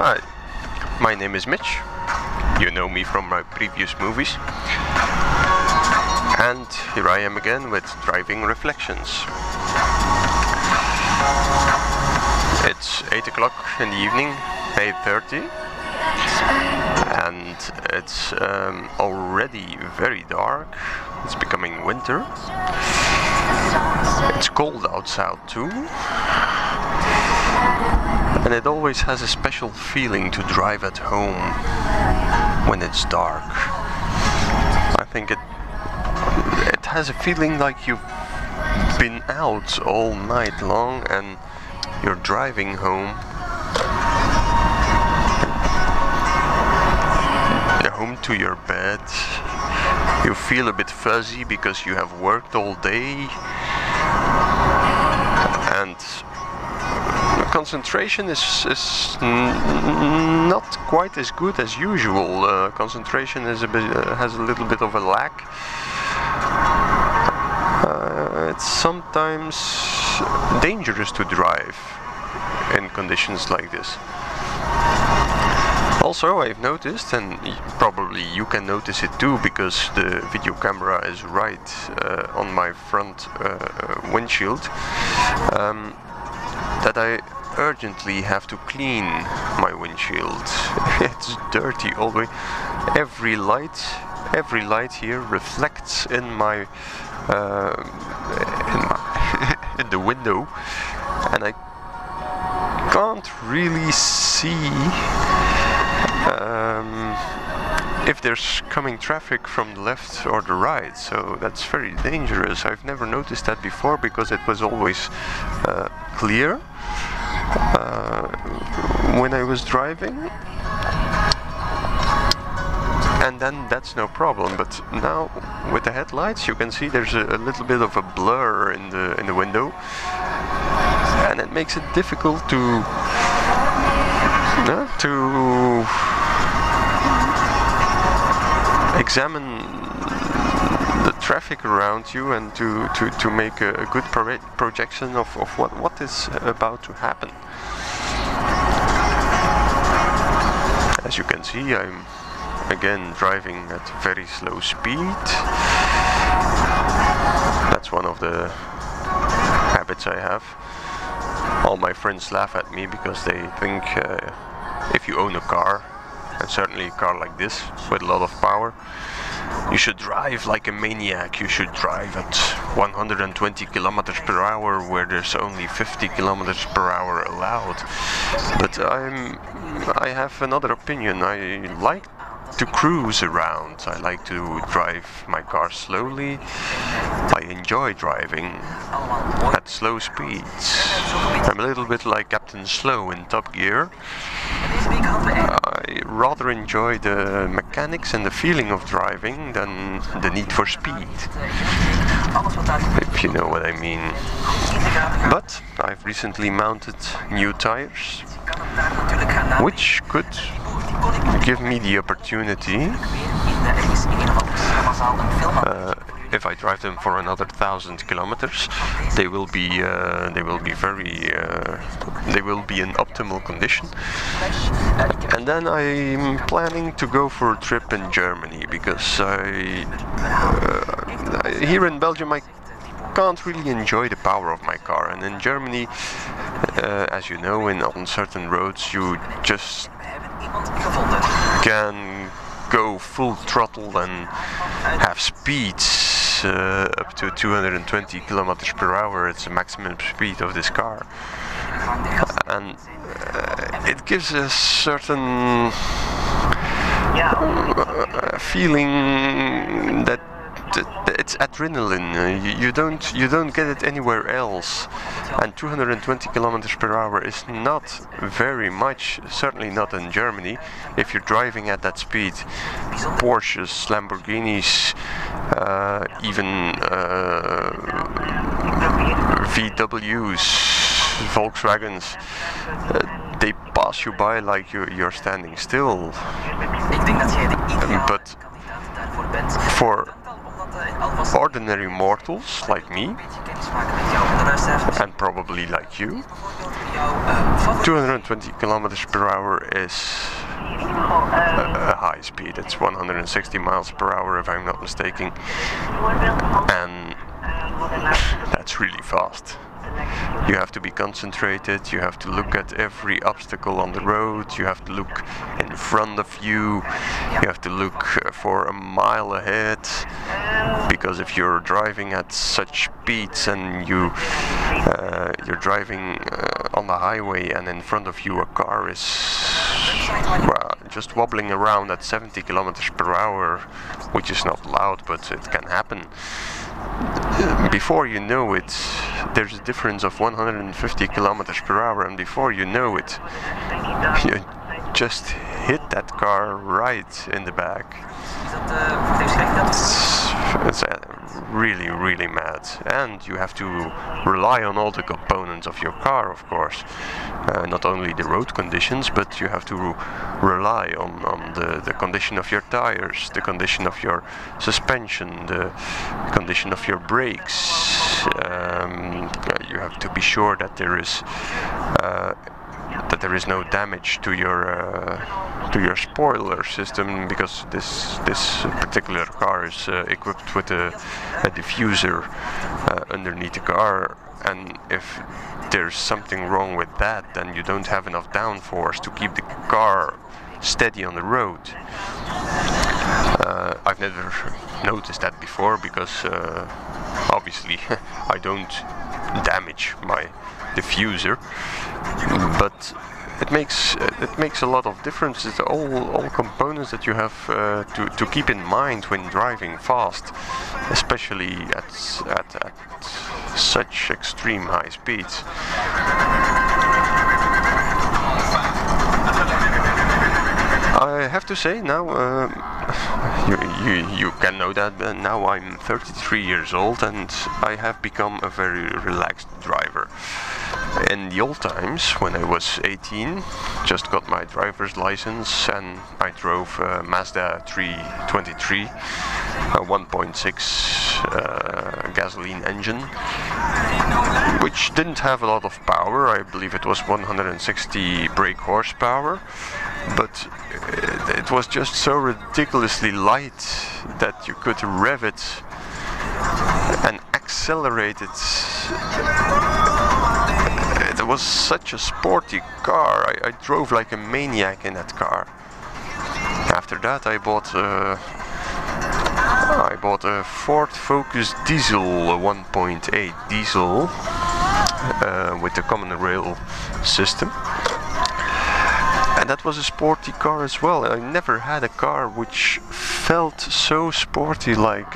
Hi, my name is Mitch. You know me from my previous movies. And here I am again with Driving Reflections. It's 8 o'clock in the evening, 8:30. And it's already very dark. It's becoming winter. It's cold outside too. And it always has a special feeling to drive at home when it's dark. I think it has a feeling like you've been out all night long and you're driving home. Home to your bed. You feel a bit fuzzy because you have worked all day, and concentration is not quite as good as usual. Concentration is has a little bit of a lack. It's sometimes dangerous to drive in conditions like this. Also, I've noticed, and probably you can notice it too, because the video camera is right on my front windshield, that I urgently have to clean my windshield. It's dirty all the way. Every light here reflects in my in the window, and I can't really see if there's coming traffic from the left or the right, so that's very dangerous. I've never noticed that before because it was always clear when I was driving, and then that's no problem. But now with the headlights you can see there's a little bit of a blur in the window, and it makes it difficult to examine the traffic around you and to make a good projection of what is about to happen. As you can see, I'm again driving at very slow speed. That's one of the habits I have. All my friends laugh at me because they think if you own a car, and certainly a car like this with a lot of power, you should drive like a maniac. You should drive at 120 kilometers per hour where there's only 50 kilometers per hour allowed. But I have another opinion. I like to cruise around. I like to drive my car slowly. I enjoy driving at slow speeds. I'm a little bit like Captain Slow in Top Gear. I rather enjoy the mechanics and the feeling of driving than the need for speed, if you know what I mean. But I've recently mounted new tires, which could give me the opportunity, if I drive them for another 1,000 kilometers, they will be in optimal condition. And then I'm planning to go for a trip in Germany, because here in Belgium I can't really enjoy the power of my car, and in Germany, as you know, on certain roads you just can go full throttle and have speeds up to 220 kilometers per hour. It's the maximum speed of this car, and it gives a certain feeling that it's adrenaline. You don't get it anywhere else, and 220 kilometers per hour is not very much, certainly not in Germany. If you're driving at that speed, Porsches, Lamborghinis, even VWs, Volkswagens, they pass you by like you're standing still. But for ordinary mortals like me, and probably like you, 220 kilometers per hour is a high speed. It's 160 miles per hour if I'm not mistaken, and that's really fast. You have to be concentrated, you have to look at every obstacle on the road, you have to look in front of you, you have to look for a mile ahead, because if you're driving at such speeds and you're driving on the highway and in front of you a car is just wobbling around at 70 kilometers per hour, which is not loud, but it can happen. Before you know it, there's a difference of 150 kilometers per hour, and before you know it, you just hit that car right in the back. It's really, really mad, and you have to rely on all the components of your car, of course. Not only the road conditions, but you have to rely on the condition of your tires, the condition of your suspension, the condition of your brakes. You have to be sure that there is no damage to your spoiler system, because this particular car is equipped with a diffuser underneath the car, and if there's something wrong with that, then you don't have enough downforce to keep the car steady on the road. I've never noticed that before, because obviously I don't damage my diffuser, but it makes a lot of difference. It's all components that you have to keep in mind when driving fast, especially at such extreme high speeds. I have to say now, you can know that now I'm 33 years old and I have become a very relaxed driver. In the old times, when I was 18, just got my driver's license, and I drove a Mazda 323, a 1.6 gasoline engine, which didn't have a lot of power. I believe it was 160 brake horsepower, but it was just so ridiculously light that you could rev it and accelerate it. It was such a sporty car. I drove like a maniac in that car. After that, I bought a Ford Focus diesel, a 1.8 diesel with the common rail system. And that was a sporty car as well. I never had a car which felt so sporty like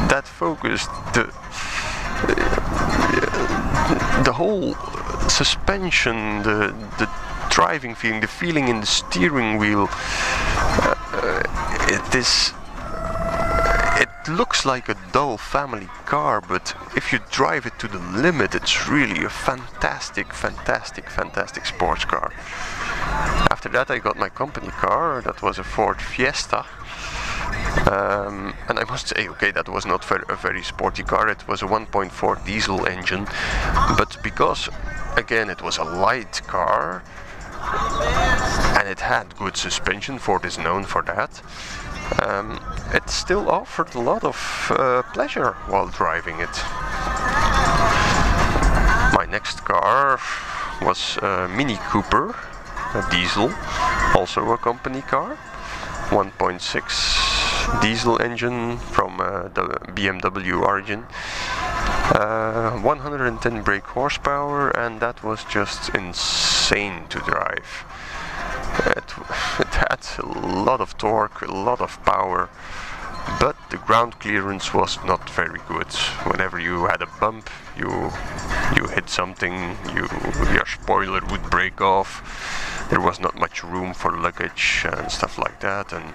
that Focus. The whole suspension, the driving feeling, the feeling in the steering wheel, it looks like a dull family car, but if you drive it to the limit, it's really a fantastic sports car. After that, I got my company car. That was a Ford Fiesta. And I must say, okay, that was not a very sporty car. It was a 1.4 diesel engine, but because, again, it was a light car and it had good suspension, Ford is known for that, it still offered a lot of pleasure while driving it. My next car was a Mini Cooper, a diesel, also a company car, 1.6 diesel engine from the BMW origin, 110 brake horsepower, and that was just insane to drive. It had a lot of torque, a lot of power, but the ground clearance was not very good. Whenever you had a bump, you hit something, your spoiler would break off. There was not much room for luggage and stuff like that. And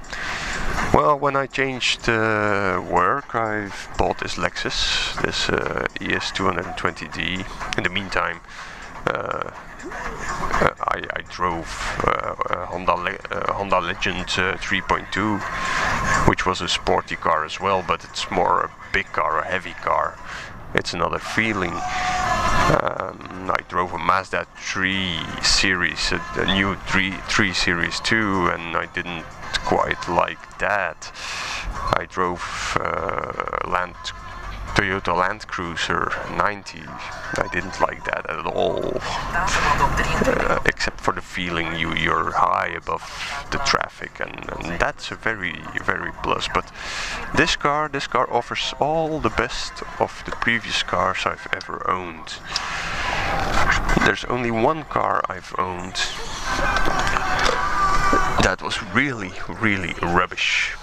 well, when I changed work, I've bought this Lexus, this IS220d. In the meantime, I drove a Honda Legend 3.2, which was a sporty car as well, but it's more a big car, a heavy car. It's another feeling. I drove drove a Mazda 3 Series, a new 3 Series 2, and I didn't quite like that. I drove Toyota Land Cruiser 90. I didn't like that at all, except for the feeling you're high above the traffic, and that's a very plus. But this car offers all the best of the previous cars I've ever owned. There's only one car I've owned that was really rubbish,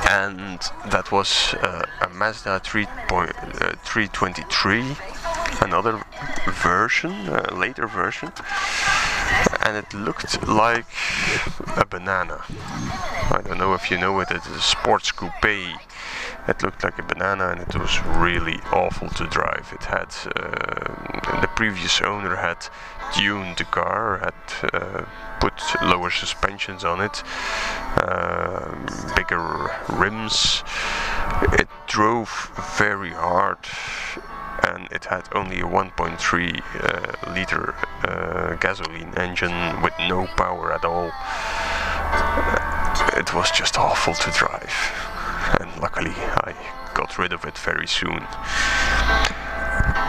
and that was a Mazda 323, another version, a later version, and it looked like a banana. I don't know if you know it, it's a sports coupe. It looked like a banana, and it was really awful to drive. It had the previous owner had tuned the car, had put lower suspensions on it, bigger rims. It drove very hard, and it had only a 1.3 liter gasoline engine with no power at all. It was just awful to drive, and luckily I got rid of it very soon.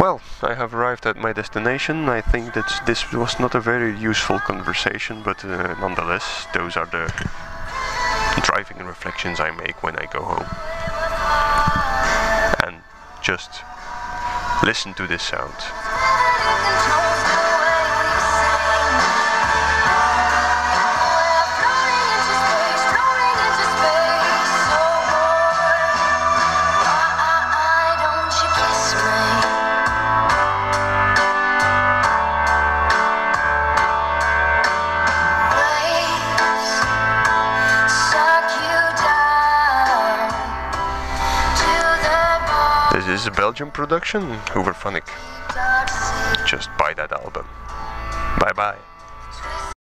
Well, I have arrived at my destination. I think that this was not a very useful conversation, but nonetheless, those are the driving reflections I make when I go home. And just listen to this sound. This is a Belgian production, Hooverphonic. Just buy that album. Bye bye.